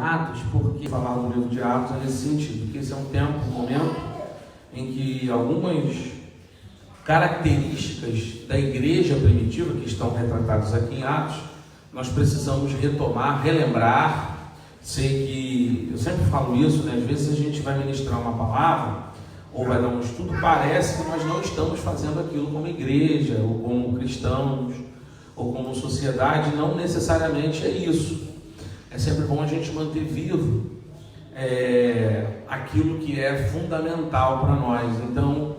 Atos, porque falar do livro de Atos é nesse sentido, porque esse é um momento em que algumas características da igreja primitiva, que estão retratadas aqui em Atos, nós precisamos retomar, relembrar. Sei que, eu sempre falo isso, né? Às vezes a gente vai ministrar uma palavra, ou vai dar um estudo, parece que nós não estamos fazendo aquilo como igreja, ou como cristãos, ou como sociedade. Não necessariamente é isso. É sempre bom a gente manter vivo aquilo que é fundamental para nós. Então,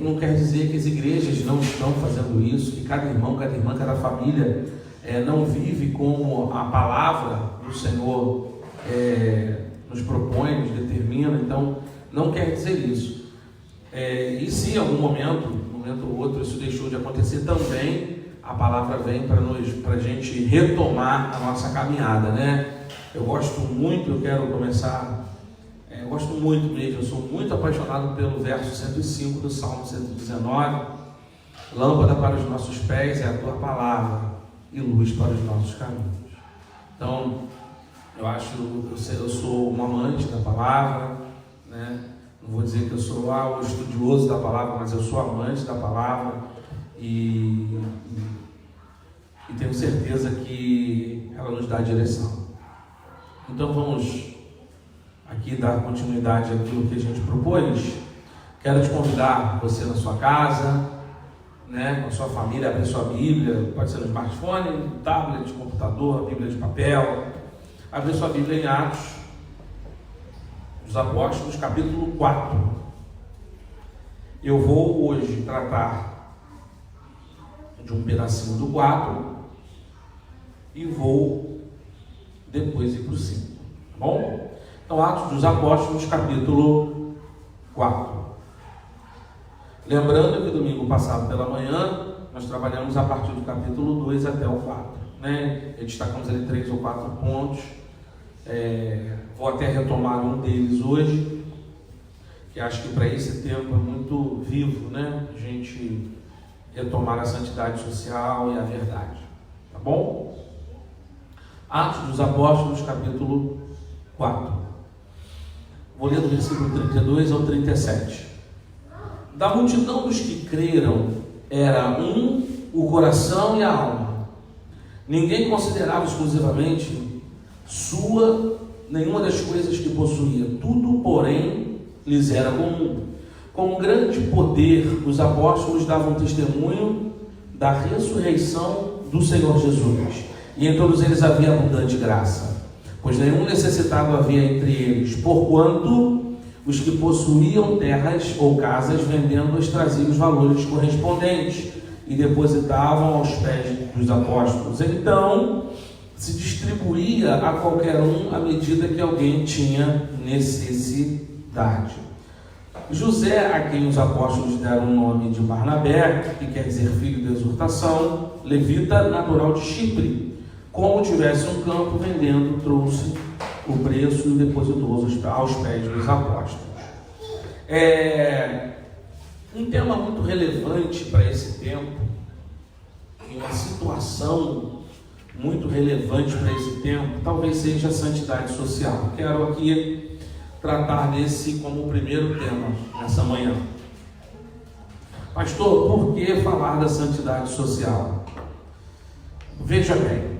não quer dizer que as igrejas não estão fazendo isso, que cada irmão, cada irmã, cada família não vive como a palavra do Senhor nos propõe, nos determina. Então, não quer dizer isso. E se em algum momento, um momento ou outro, isso deixou de acontecer, também a palavra vem para a gente retomar a nossa caminhada, né? Eu gosto muito, eu quero começar, eu gosto muito mesmo, eu sou muito apaixonado pelo verso 105 do Salmo 119. Lâmpada para os nossos pés é a tua palavra e luz para os nossos caminhos. Então, eu sou um amante da palavra, né? Não vou dizer que eu sou o estudioso da palavra, mas eu sou amante da palavra e tenho certeza que ela nos dá direção. Então vamos aqui dar continuidade àquilo que a gente propôs. Quero te convidar, você na sua casa, né, com a sua família, a abrir sua Bíblia, pode ser no smartphone, no tablet, computador, Bíblia de papel. Abrir sua Bíblia em Atos dos Apóstolos, capítulo 4. Eu vou hoje tratar de um pedacinho do 4 e vou depois ir para o 5, tá bom? Então, Atos dos Apóstolos, capítulo 4. Lembrando que domingo passado pela manhã, nós trabalhamos a partir do capítulo 2 até o 4, né? E destacamos ali 3 ou 4 pontos. Vou até retomar um deles hoje, que acho que para esse tempo é muito vivo, né? A gente retomar a santidade social e a verdade, tá bom? Atos dos Apóstolos, capítulo 4. Vou ler do versículo 32 ao 37. Da multidão dos que creram, era o coração e a alma. Ninguém considerava exclusivamente sua nenhuma das coisas que possuía. Tudo, porém, lhes era comum. Com grande poder, os apóstolos davam testemunho da ressurreição do Senhor Jesus. E em todos eles havia abundante graça, pois nenhum necessitado havia entre eles, porquanto os que possuíam terras ou casas, vendendo-as, traziam os valores correspondentes e depositavam aos pés dos apóstolos. Então, se distribuía a qualquer um à medida que alguém tinha necessidade. José, a quem os apóstolos deram o nome de Barnabé, que quer dizer filho de exortação, levita, natural de Chipre, como tivesse um campo vendendo, trouxe o preço e depositou aos pés dos apóstolos. Um tema muito relevante para esse tempo, e uma situação muito relevante para esse tempo, talvez seja a santidade social. Quero aqui tratar desse como o primeiro tema nessa manhã. Pastor, por que falar da santidade social? Veja bem,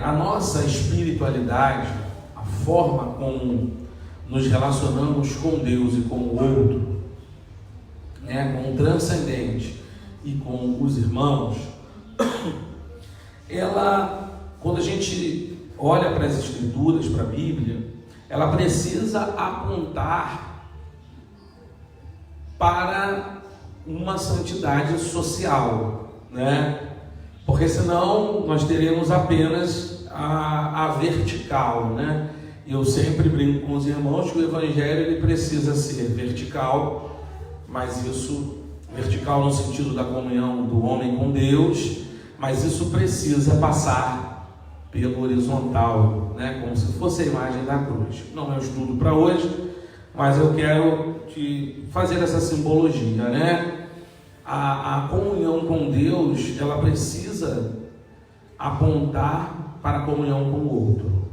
a nossa espiritualidade, a forma como nos relacionamos com Deus e com o outro, né, com o transcendente e com os irmãos, ela, quando a gente olha para as Escrituras, para a Bíblia, ela precisa apontar para uma santidade social, né? Porque senão nós teremos apenas a vertical, né? Eu sempre brinco com os irmãos que o Evangelho ele precisa ser vertical, mas isso, vertical no sentido da comunhão do homem com Deus, mas isso precisa passar pelo horizontal, né? Como se fosse a imagem da cruz. Não é o estudo para hoje, mas eu quero te fazer essa simbologia, né? A comunhão com Deus, ela precisa apontar para a comunhão com o outro.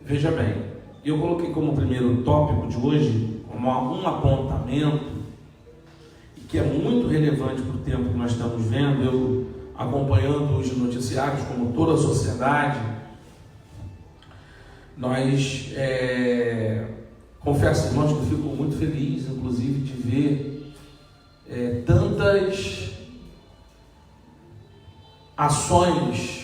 veja bem, eu coloquei como primeiro tópico de hoje, como um apontamento, que é muito relevante para o tempo que nós estamos vendo, eu acompanhando os noticiários como toda a sociedade, nós, confesso, irmãos, que eu fico muito feliz, inclusive, de ver tantas ações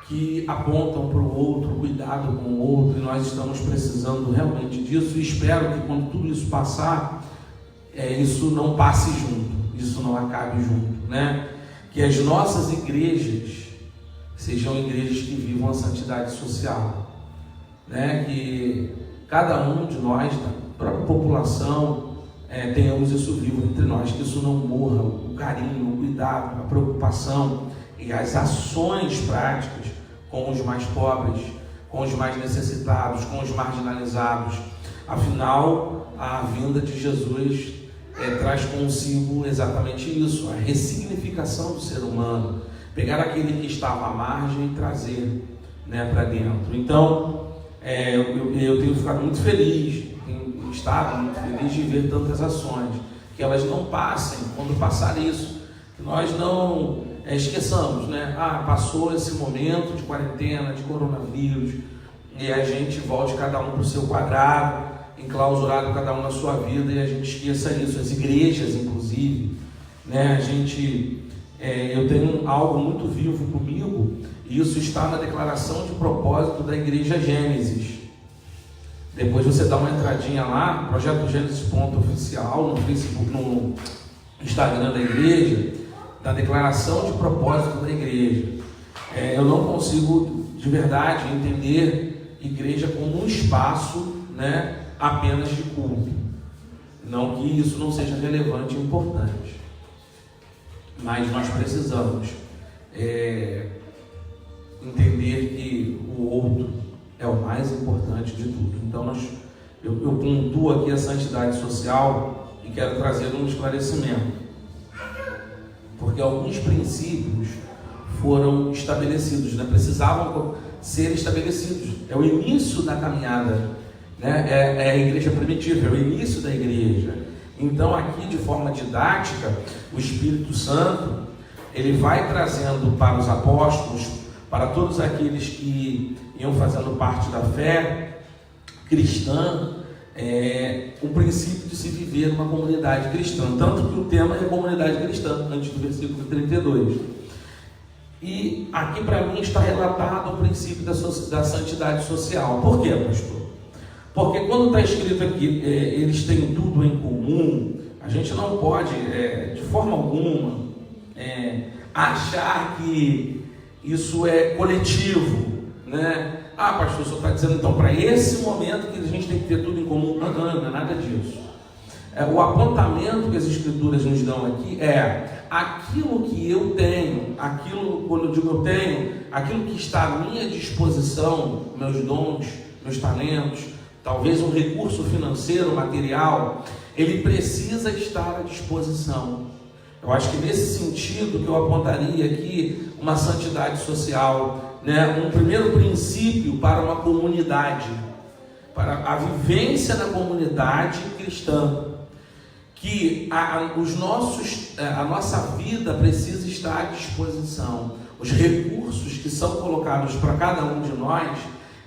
que apontam para o outro, cuidado com o outro, e nós estamos precisando realmente disso, e espero que quando tudo isso passar, isso não passe junto, isso não acabe junto, né? Que as nossas igrejas sejam igrejas que vivam a santidade social, né? Que cada um de nós, da própria população, tenhamos isso vivo entre nós, que isso não morra, o carinho, o cuidado, a preocupação e as ações práticas com os mais pobres, com os mais necessitados, com os marginalizados. Afinal, a vinda de Jesus traz consigo exatamente isso, a ressignificação do ser humano, pegar aquele que estava à margem e trazer, né, para dentro. Então, eu tenho ficado muito feliz, tenho estado muito feliz de ver tantas ações, que elas não passem, quando passar isso, que nós não esqueçamos, né? Passou esse momento de quarentena, de coronavírus, e a gente volte cada um para o seu quadrado, enclausurado cada um na sua vida, e a gente esqueça isso, as igrejas inclusive, né? Eu tenho algo muito vivo comigo, e isso está na declaração de propósito da Igreja Gênesis. Depois você dá uma entradinha lá, Projeto Gênesis.oficial, no Facebook, no Instagram da igreja, da declaração de propósito da igreja. Eu não consigo de verdade entender igreja como um espaço, né, apenas de culto. Não que isso não seja relevante e importante, mas nós precisamos entender que o outro é o mais importante de tudo. Então eu pontuo aqui a santidade social e quero trazer um esclarecimento, porque alguns princípios foram estabelecidos, né? Precisavam ser estabelecidos. É o início da caminhada, né? É a igreja primitiva, é o início da igreja. Então aqui, de forma didática, o Espírito Santo ele vai trazendo para os apóstolos, para todos aqueles que iam fazendo parte da fé cristã, o princípio de se viver numa comunidade cristã, tanto que o tema é comunidade cristã, antes do versículo 32. E aqui para mim está relatado o princípio da santidade social. Por quê, pastor? Porque quando está escrito aqui, eles têm tudo em comum, a gente não pode, de forma alguma, achar que isso é coletivo, né? Pastor, o senhor está dizendo então para esse momento que a gente tem que ter tudo em comum? Não é nada disso. O apontamento que as Escrituras nos dão aqui é aquilo que eu tenho, quando eu digo eu tenho, aquilo que está à minha disposição, meus dons, meus talentos, talvez um recurso financeiro, material, ele precisa estar à disposição. Eu acho que nesse sentido que eu apontaria aqui uma santidade social, né? Um primeiro princípio para uma comunidade, para a vivência da comunidade cristã, que a nossa vida precisa estar à disposição. Os recursos que são colocados para cada um de nós,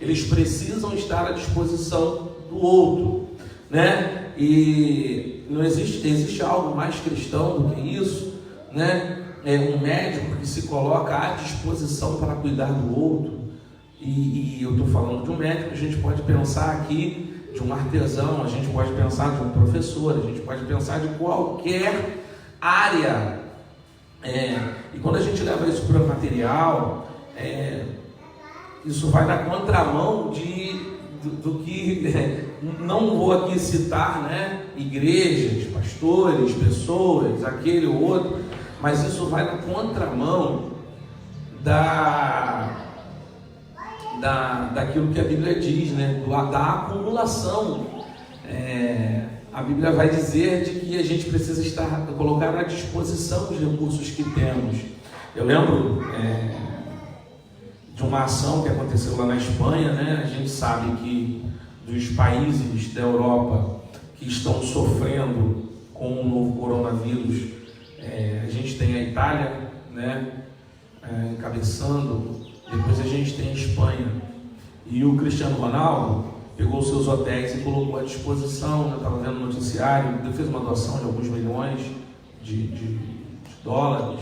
eles precisam estar à disposição do outro, né? E não existe algo mais cristão do que isso, né? Um médico que se coloca à disposição para cuidar do outro. E eu estou falando de um médico, a gente pode pensar aqui de um artesão, a gente pode pensar de um professor, a gente pode pensar de qualquer área. E quando a gente leva isso para o material, isso vai na contramão do que, não vou aqui citar, né, igrejas, pastores, pessoas, aquele ou outro, mas isso vai na contramão daquilo que a Bíblia diz, né, da acumulação. A Bíblia vai dizer de que a gente precisa colocar à disposição os recursos que temos. Eu lembro de uma ação que aconteceu lá na Espanha, né? A gente sabe que dos países da Europa que estão sofrendo com o novo coronavírus, a gente tem a Itália, né? Encabeçando, depois a gente tem a Espanha. E o Cristiano Ronaldo pegou seus hotéis e colocou à disposição, eu estava vendo no noticiário, ele fez uma doação de alguns milhões de dólares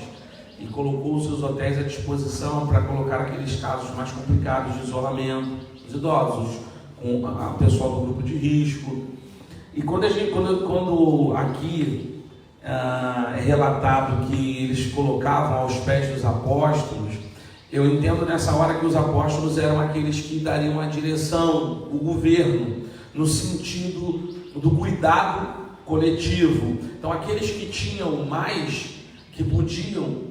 e colocou os seus hotéis à disposição para colocar aqueles casos mais complicados de isolamento, os idosos, com o pessoal do grupo de risco. E quando aqui é relatado que eles colocavam aos pés dos apóstolos, eu entendo nessa hora que os apóstolos eram aqueles que dariam a direção, o governo, no sentido do cuidado coletivo. Então, aqueles que tinham mais, que podiam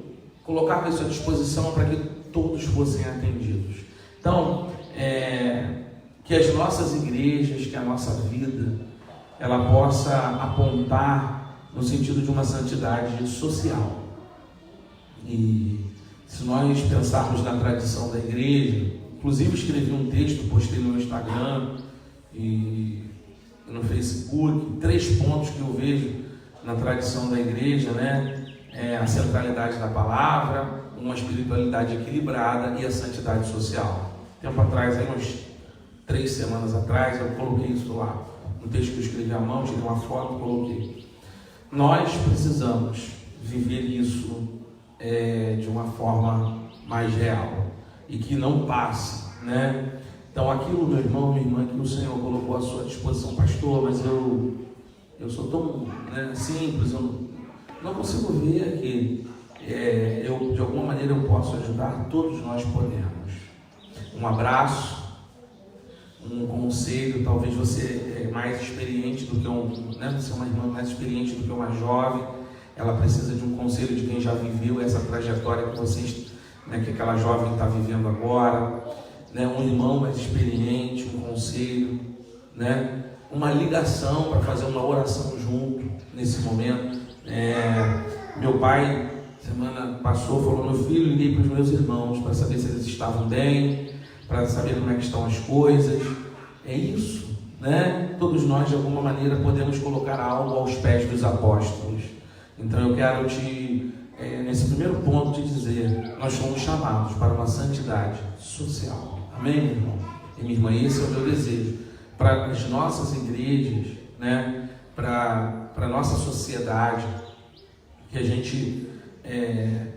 colocar a sua disposição para que todos fossem atendidos. Então, que as nossas igrejas, que a nossa vida, ela possa apontar no sentido de uma santidade social. E se nós pensarmos na tradição da igreja, inclusive escrevi um texto, postei no meu Instagram e no Facebook, 3 pontos que eu vejo na tradição da igreja, né? A centralidade da palavra, uma espiritualidade equilibrada e a santidade social. Tempo atrás, aí umas 3 semanas atrás, eu coloquei isso lá, um texto que eu escrevi à mão, tirei uma foto e coloquei. Nós precisamos viver isso de uma forma mais real e que não passe, né? Então, aquilo, meu irmão, minha irmã, que o Senhor colocou à sua disposição, pastor, mas eu sou tão simples, eu não consigo ver que de alguma maneira eu posso ajudar, todos nós podemos. Um abraço, um conselho, talvez você é mais experiente do que você é uma irmã mais experiente do que uma jovem, ela precisa de um conselho de quem já viveu essa trajetória que vocês, que aquela jovem está vivendo agora, um irmão mais experiente, um conselho, uma ligação para fazer uma oração junto nesse momento. Meu pai, semana passou, falou: meu filho, liguei para os meus irmãos para saber se eles estavam bem, para saber como é que estão as coisas. É isso, Todos nós, de alguma maneira, podemos colocar algo aos pés dos apóstolos. Então eu quero nesse primeiro ponto, te dizer, nós somos chamados para uma santidade social. Amém, meu irmão? E minha irmã, esse é o meu desejo. Para as nossas igrejas, para a nossa sociedade, que a gente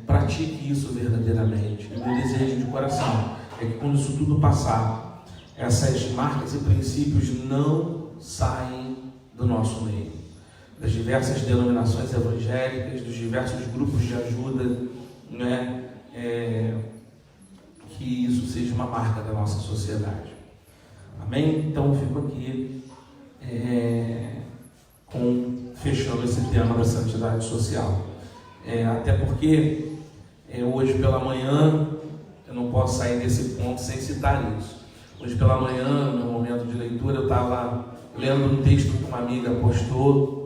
pratique isso verdadeiramente. O meu desejo de coração é que quando isso tudo passar, essas marcas e princípios não saem do nosso meio. Das diversas denominações evangélicas, dos diversos grupos de ajuda, que isso seja uma marca da nossa sociedade. Amém? Então, eu fico aqui fechando esse tema da santidade social. Até porque hoje pela manhã, eu não posso sair desse ponto sem citar isso. Hoje pela manhã, no momento de leitura, eu estava lendo um texto que uma amiga postou,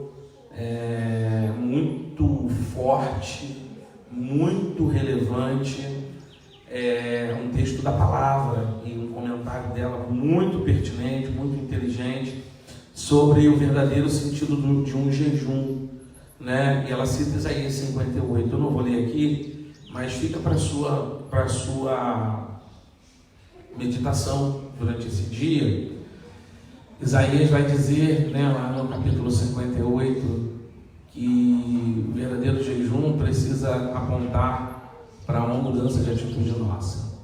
muito forte, muito relevante, um texto da palavra e um comentário dela muito pertinente, muito inteligente, sobre o verdadeiro sentido de um jejum, E ela cita Isaías 58. Eu não vou ler aqui, mas fica para sua meditação durante esse dia. Isaías vai dizer, lá no capítulo 58, que o verdadeiro jejum precisa apontar para uma mudança de atitude nossa.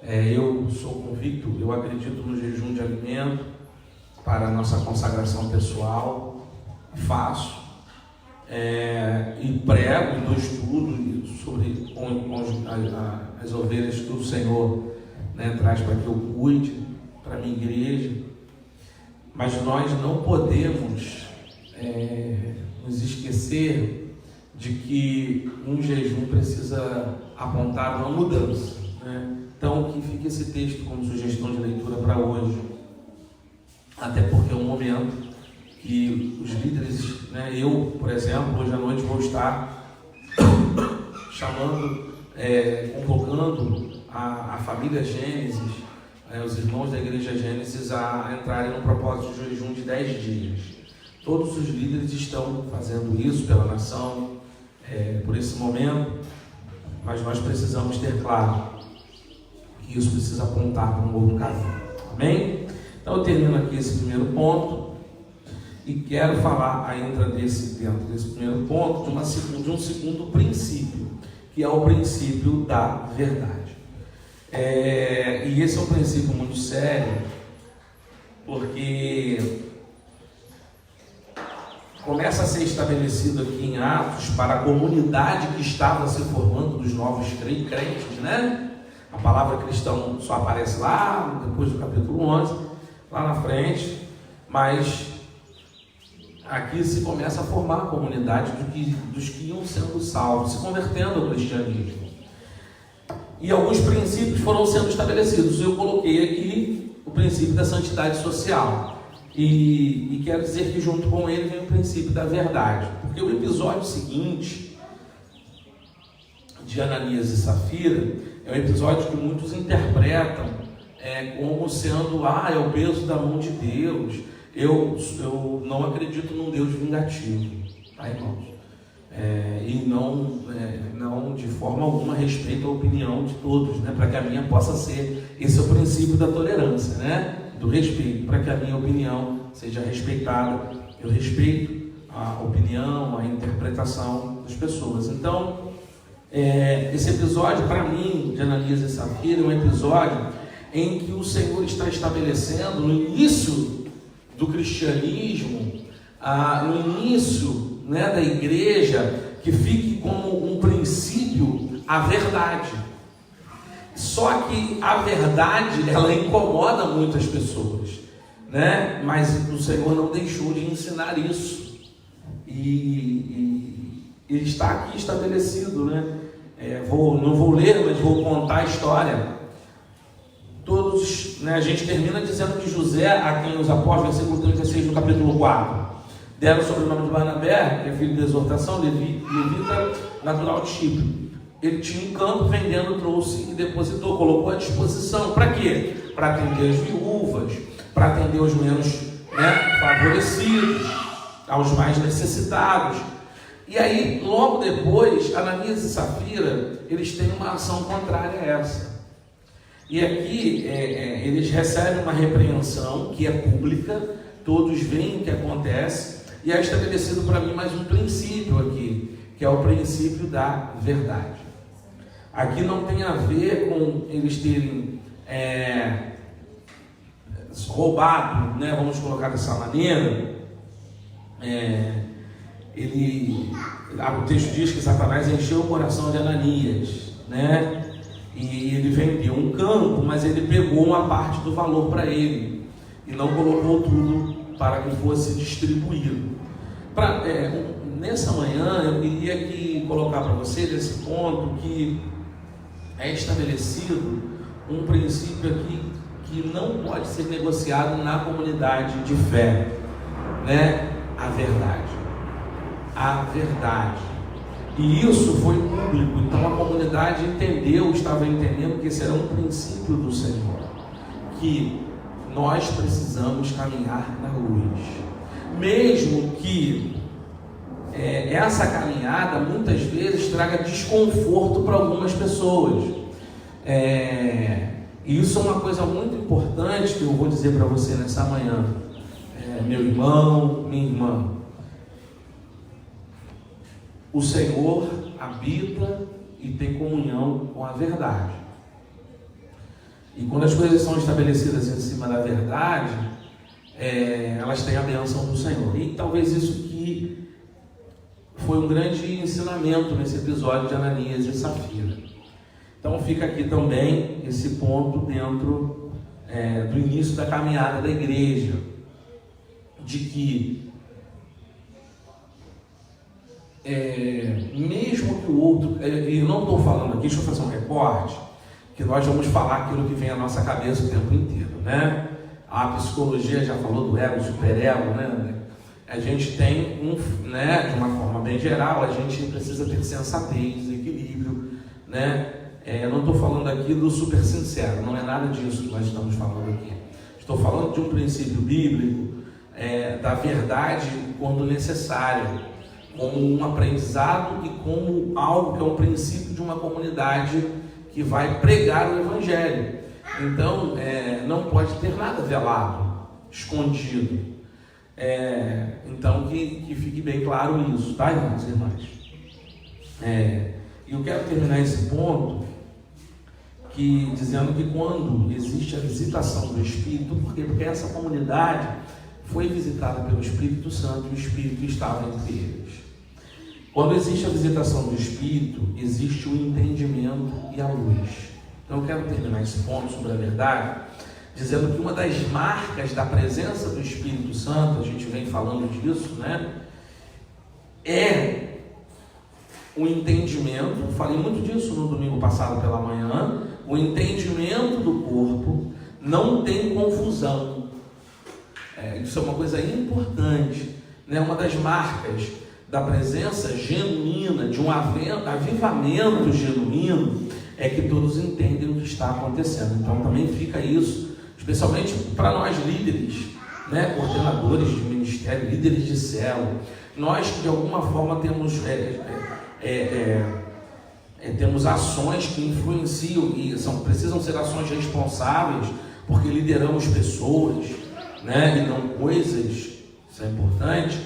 Eu sou convicto, eu acredito no jejum de alimento para a nossa consagração pessoal, faço, e prego, dou estudo sobre as ovelhas que o Senhor traz para que eu cuide, para a minha igreja. Mas nós não podemos nos esquecer de que um jejum precisa apontar uma mudança, Então, que fique esse texto como sugestão de leitura para hoje, até porque é um momento que os líderes, eu, por exemplo, hoje à noite vou estar chamando, convocando a família Gênesis, os irmãos da igreja Gênesis, a entrarem no propósito de jejum de 10 dias. Todos os líderes estão fazendo isso pela nação, por esse momento, mas nós precisamos ter claro que isso precisa apontar para um novo caminho. Amém? Então eu termino aqui esse primeiro ponto e quero falar ainda dentro desse primeiro ponto de um segundo princípio, que é o princípio da verdade. E esse é um princípio muito sério, porque começa a ser estabelecido aqui em Atos para a comunidade que estava se formando dos novos crentes, né? A palavra cristão só aparece lá, depois do capítulo 11, lá na frente, mas aqui se começa a formar a comunidade dos que iam sendo salvos, se convertendo ao cristianismo. E alguns princípios foram sendo estabelecidos. Eu coloquei aqui o princípio da santidade social. E quero dizer que junto com ele vem o princípio da verdade. Porque o episódio seguinte, de Ananias e Safira, é um episódio que muitos interpretam como sendo, é o peso da mão de Deus. Eu não acredito num Deus vingativo, tá, irmãos? E não de forma alguma respeito à opinião de todos, né? Para que a minha possa ser, esse é o princípio da tolerância, né? Do respeito, para que a minha opinião seja respeitada. Eu respeito a opinião, a interpretação das pessoas. Então, esse episódio, para mim, de Ananias e Safira, é um episódio em que o Senhor está estabelecendo no início do cristianismo, no início, né, da igreja, que fique como um princípio a verdade. Só que a verdade, ela incomoda muitas pessoas, né? Mas o Senhor não deixou de ensinar isso. E ele está aqui estabelecido, né? Não vou ler, mas vou contar a história. Todos, né, a gente termina dizendo que José, a quem os apóstolos, versículo 36 do capítulo 4, deram o sobrenome de Barnabé, que é filho de exortação, levita natural de Chipre. Ele tinha um campo vendendo, trouxe e depositou, colocou à disposição. Para quê? Para atender as viúvas, para atender os menos, né, favorecidos, aos mais necessitados. E aí, logo depois, Ananias e Safira, eles têm uma ação contrária a essa. E aqui eles recebem uma repreensão que é pública, todos veem o que acontece, e é estabelecido para mim mais um princípio aqui, que é o princípio da verdade. Aqui não tem a ver com eles terem roubado, né, vamos colocar dessa maneira. O texto diz que Satanás encheu o coração de Ananias, né? E ele vendeu um campo, mas ele pegou uma parte do valor para ele e não colocou tudo para que fosse distribuído. Nessa manhã eu queria aqui colocar para vocês esse ponto que é estabelecido um princípio aqui que não pode ser negociado na comunidade de fé, né? A verdade. A verdade. E isso foi público, então a comunidade estava entendendo que esse era um princípio do Senhor, que nós precisamos caminhar na luz, mesmo que essa caminhada muitas vezes traga desconforto para algumas pessoas. E isso é uma coisa muito importante que eu vou dizer para você nessa manhã, meu irmão, minha irmã. O Senhor habita e tem comunhão com a verdade. E quando as coisas são estabelecidas em cima da verdade, elas têm a bênção do Senhor. E talvez isso que foi um grande ensinamento nesse episódio de Ananias e Safira. Então fica aqui também esse ponto dentro do início da caminhada da igreja, de que mesmo que o outro, e eu não estou falando aqui, deixa eu fazer um recorte, que nós vamos falar aquilo que vem à nossa cabeça o tempo inteiro, né? A psicologia já falou do ego, superego, né? A gente tem né, de uma forma bem geral, a gente precisa ter sensatez, equilíbrio, né? Eu não estou falando aqui do super sincero, não é nada disso que nós estamos falando aqui. Estou falando de um princípio bíblico, da verdade quando necessário, como um aprendizado e como algo que é um princípio de uma comunidade que vai pregar o Evangelho. Então, não pode ter nada velado, escondido. Então, que fique bem claro isso, tá, irmãos e irmãs? Eu quero terminar esse ponto dizendo que quando existe a visitação do Espírito, porque essa comunidade foi visitada pelo Espírito Santo e o Espírito estava entre eles. Quando existe a visitação do Espírito, existe o entendimento e a luz. Então eu quero terminar esse ponto sobre a verdade, dizendo que uma das marcas da presença do Espírito Santo, a gente vem falando disso, né? É o entendimento, falei muito disso no domingo passado pela manhã, o entendimento do corpo, não tem confusão. Isso é uma coisa importante, né? Uma das marcas da presença genuína, de um avivamento genuíno, é que todos entendem o que está acontecendo. Então também fica isso, especialmente para nós líderes, né? Coordenadores de ministério, líderes de célula, nós que de alguma forma temos temos ações que influenciam e precisam ser ações responsáveis, porque lideramos pessoas, né, e não coisas. Isso é importante.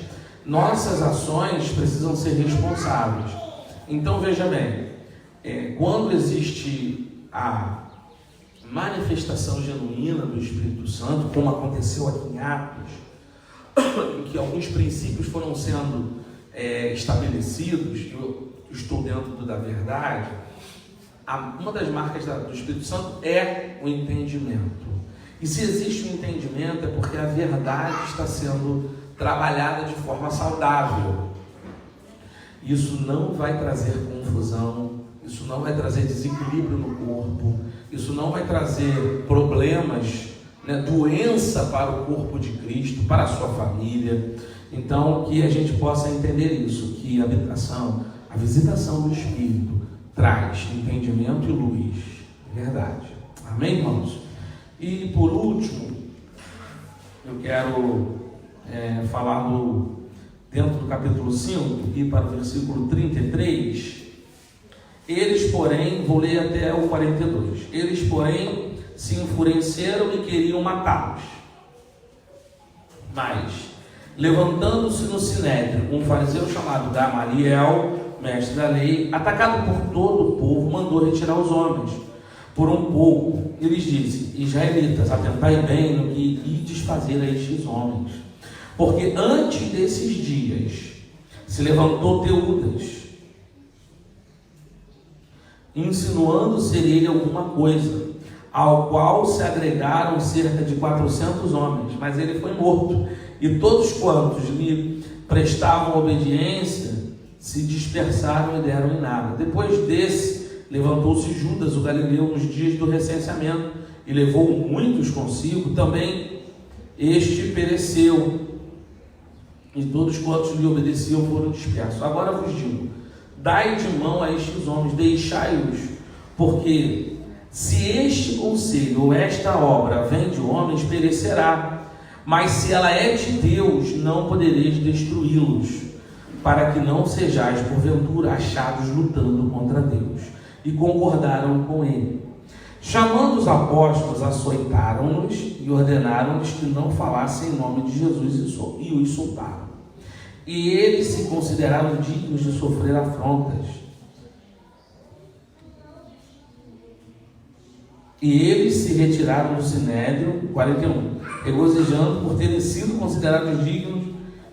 Nossas ações precisam ser responsáveis. Então veja bem, quando existe a manifestação genuína do Espírito Santo, como aconteceu aqui em Atos, em que alguns princípios foram sendo estabelecidos, eu estou dentro da verdade, uma das marcas do Espírito Santo é o entendimento. E se existe um entendimento, é porque a verdade está sendo trabalhada de forma saudável. Isso não vai trazer confusão, isso não vai trazer desequilíbrio no corpo, isso não vai trazer problemas, né, doença para o corpo de Cristo, para a sua família. Então, que a gente possa entender isso, que a visitação do Espírito traz entendimento e luz, verdade. Amém, irmãos? E por último, eu quero falar dentro do capítulo 5, e para o versículo 33, eles, porém, vou ler até o 42, eles, porém, se enfureceram e queriam matá-los. Mas, levantando-se no sinédrio, um fariseu chamado Gamaliel, mestre da lei, atacado por todo o povo, mandou retirar os homens. Por um pouco, eles disse: israelitas, atentai bem no que ides fazer a estes homens. Porque antes desses dias se levantou Teudas, insinuando ser ele alguma coisa, ao qual se agregaram cerca de 400 homens, mas ele foi morto, e todos quantos lhe prestavam obediência se dispersaram e deram em nada. Depois desse, levantou-se Judas, o galileu, nos dias do recenseamento, e levou muitos consigo. Também este pereceu, e todos quantos lhe obedeciam foram dispersos. Agora vos digo: dai de mão a estes homens, deixai-os, porque se este conselho ou esta obra vem de homens, perecerá, mas se ela é de Deus, não podereis destruí-los, para que não sejais porventura achados lutando contra Deus. E concordaram com ele. Chamando os apóstolos, açoitaram-nos e ordenaram-lhes que não falassem em nome de Jesus, e os soltaram. E eles se consideraram dignos de sofrer afrontas. E eles se retiraram do sinédrio, 41, regozijando por terem sido considerados dignos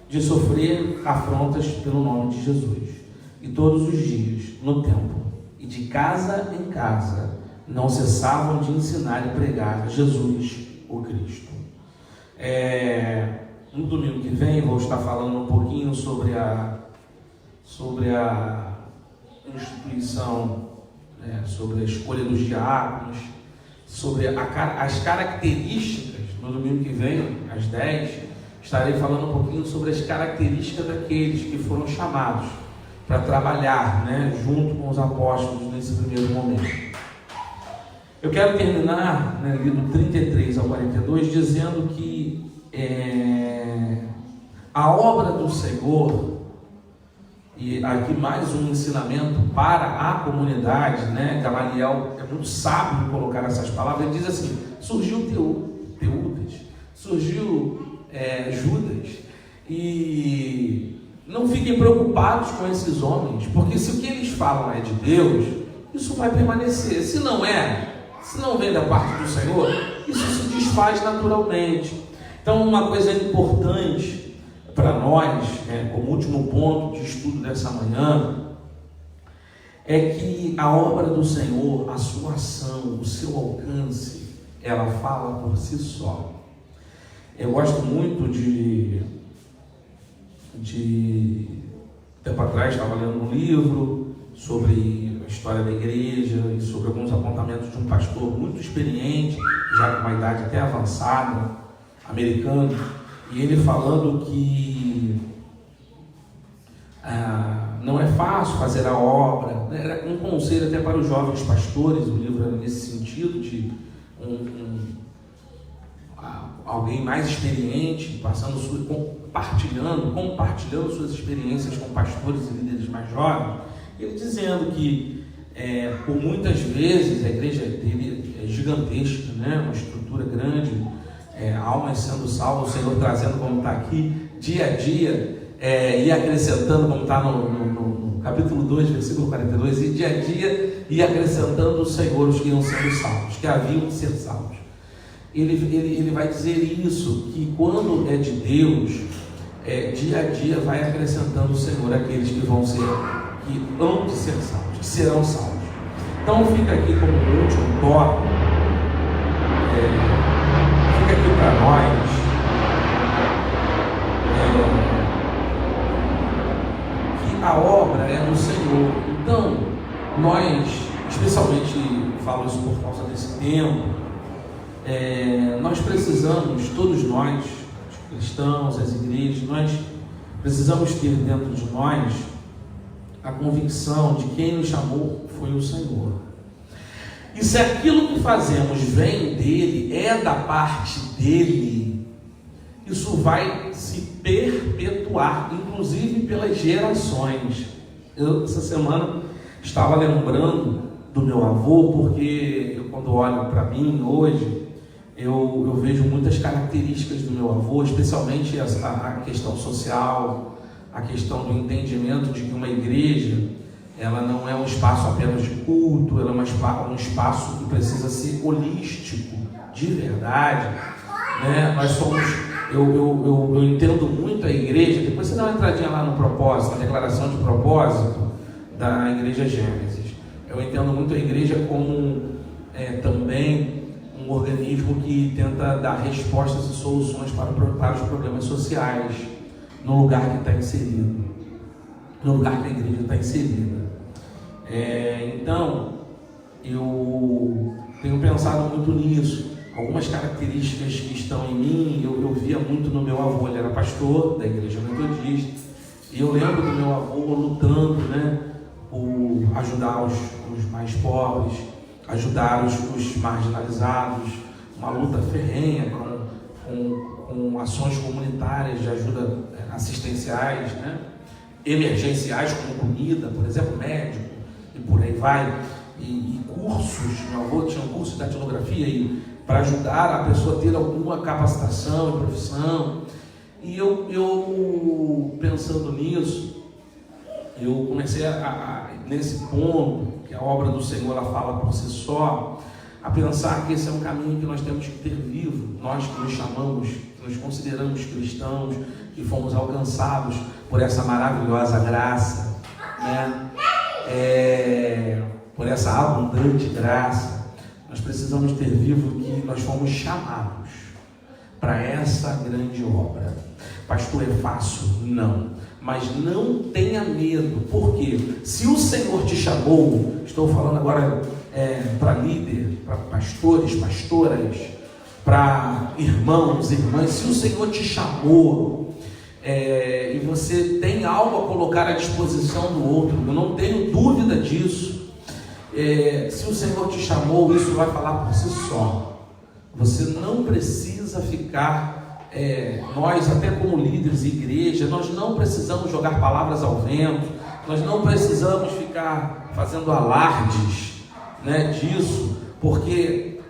de sofrer afrontas pelo nome de Jesus. E todos os dias, no templo, e de casa em casa, não cessavam de ensinar e pregar Jesus, o Cristo. No domingo que vem, vou estar falando um pouquinho sobre a instituição, sobre a escolha dos diáconos, sobre as características. No domingo que vem, às 10, estarei falando um pouquinho sobre as características daqueles que foram chamados para trabalhar, junto com os apóstolos nesse primeiro momento. Eu quero terminar, né, do 33 ao 42, dizendo que a obra do Senhor, e aqui mais um ensinamento para a comunidade, né? Gamaliel é muito sábio em colocar essas palavras. Ele diz assim: surgiu Teudas, surgiu Judas, e não fiquem preocupados com esses homens, porque se o que eles falam é de Deus, isso vai permanecer. Se não vem da parte do Senhor, isso se desfaz naturalmente. Então, uma coisa importante para nós, como último ponto de estudo dessa manhã, é que a obra do Senhor, a sua ação, o seu alcance, ela fala por si só. Eu gosto muito de tempo atrás, estava lendo um livro sobre a história da igreja e sobre alguns apontamentos de um pastor muito experiente, já com uma idade até avançada, americano, e ele falando que não é fácil fazer a obra, né? Era um conselho até para os jovens pastores. O livro era nesse sentido, de alguém mais experiente, compartilhando suas experiências com pastores e líderes mais jovens. Ele dizendo que por muitas vezes a igreja dele é gigantesca, né? Uma estrutura grande, almas sendo salvas, o Senhor trazendo, como está aqui, dia a dia, e acrescentando, como está no capítulo 2, versículo 42, e dia a dia ia acrescentando o Senhor os que iam sendo salvos, que haviam de ser salvos. Ele vai dizer isso, que quando é de Deus, dia a dia vai acrescentando o Senhor aqueles que hão de ser salvos, que serão salvos. Então fica aqui como último tópico, fica aqui para nós, que a obra é do Senhor. Então, nós, especialmente, falo isso por causa desse tempo, nós precisamos, todos nós, os cristãos, as igrejas, nós precisamos ter dentro de nós a convicção de que quem nos chamou foi o Senhor. E se aquilo que fazemos vem dele, é da parte dele, isso vai se perpetuar, inclusive pelas gerações. Eu, essa semana, estava lembrando do meu avô, porque quando olho para mim hoje, eu vejo muitas características do meu avô, especialmente a questão social, a questão do entendimento de que uma igreja, ela não é um espaço apenas de culto, ela é um espaço que precisa ser holístico, de verdade, né? Nós somos, eu entendo muito a igreja. Depois você dá uma entradinha lá no propósito, na declaração de propósito da Igreja Gênesis. Eu entendo muito a igreja como também um organismo que tenta dar respostas e soluções para os problemas sociais no lugar que está inserido, no lugar que a igreja está inserida. Então, eu tenho pensado muito nisso. Algumas características que estão em mim, eu via muito no meu avô. Ele era pastor da igreja metodista, e eu lembro do meu avô lutando, né, por ajudar os mais pobres, ajudar os marginalizados, uma luta ferrenha com ações comunitárias de ajuda assistenciais, né, emergenciais, como comida, por exemplo, médico, e por aí vai, e cursos. Meu avô tinha um curso de datilografia para ajudar a pessoa a ter alguma capacitação e profissão. E eu pensando nisso, eu comecei nesse ponto, que a obra do Senhor ela fala por si só, a pensar que esse é um caminho que nós temos que ter vivo, nós que nos chamamos, que nos consideramos cristãos, que fomos alcançados por essa maravilhosa graça, né? Por essa abundante graça. Nós precisamos ter vivo que nós fomos chamados para essa grande obra. Pastor, é fácil? Não. Mas não tenha medo, porque se o Senhor te chamou, estou falando agora para líder, para pastores, pastoras, para irmãos, irmãs, se o Senhor te chamou e você tem algo a colocar à disposição do outro, eu não tenho dúvida disso, Se o Senhor te chamou, isso vai falar por si só. Você não precisa ficar, nós até como líderes de igreja, nós não precisamos jogar palavras ao vento, nós não precisamos ficar fazendo alardes, né, disso, porque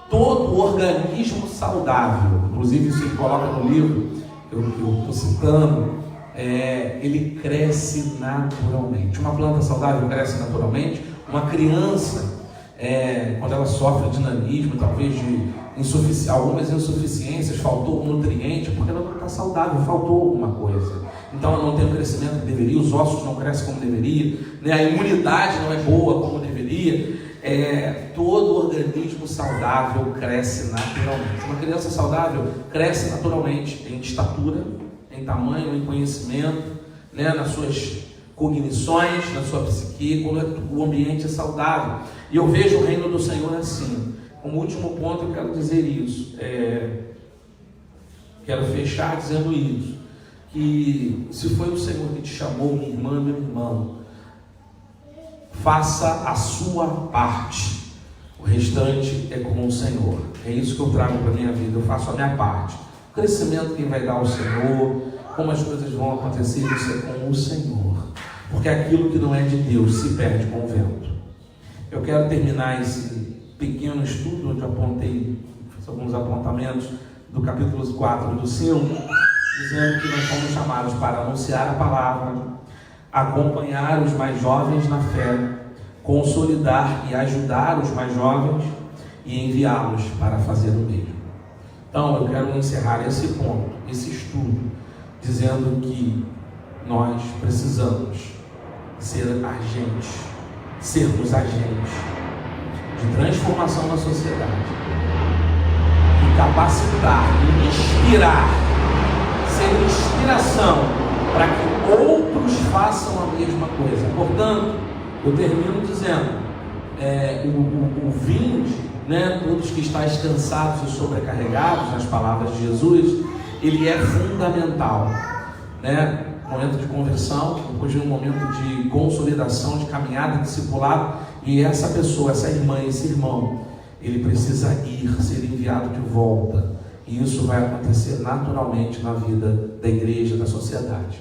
todo organismo saudável, inclusive isso ele coloca no livro, eu estou citando, ele cresce naturalmente. Uma planta saudável cresce naturalmente. Uma criança, quando ela sofre dinamismo, talvez de algumas insuficiências, faltou um nutriente, porque ela não está saudável, faltou alguma coisa. Então ela não tem o crescimento que deveria, os ossos não crescem como deveria, né? A imunidade não é boa como deveria. Todo organismo saudável cresce naturalmente. Uma criança saudável cresce naturalmente em estatura, em tamanho, em conhecimento, né? Nas suas cognições, na sua psique, quando o ambiente é saudável. E eu vejo o reino do Senhor assim. Como último ponto, eu quero dizer isso. Quero fechar dizendo isso. Que se foi o Senhor que te chamou, minha irmã, meu irmão, faça a sua parte. O restante é com o Senhor. É isso que eu trago para a minha vida. Eu faço a minha parte. O crescimento quem vai dar ao Senhor, como as coisas vão acontecer, isso é com o Senhor. Porque aquilo que não é de Deus se perde com o vento. Eu quero terminar esse pequeno estudo, onde eu apontei, fiz alguns apontamentos do capítulo 4 do 5, dizendo que nós fomos chamados para anunciar a palavra, acompanhar os mais jovens na fé, consolidar e ajudar os mais jovens e enviá-los para fazer o mesmo. Então eu quero encerrar esse ponto, esse estudo, dizendo que nós precisamos sermos agentes de transformação na sociedade, e capacitar, e inspirar, ser inspiração para que outros façam a mesma coisa. Portanto, eu termino dizendo, o vinde, né, todos que estáis cansados e sobrecarregados, nas palavras de Jesus, ele é fundamental, né? Momento de conversão, depois de um momento de consolidação, de caminhada, discipulado, e essa pessoa, essa irmã, esse irmão, ele precisa ser enviado de volta, e isso vai acontecer naturalmente na vida da igreja, da sociedade.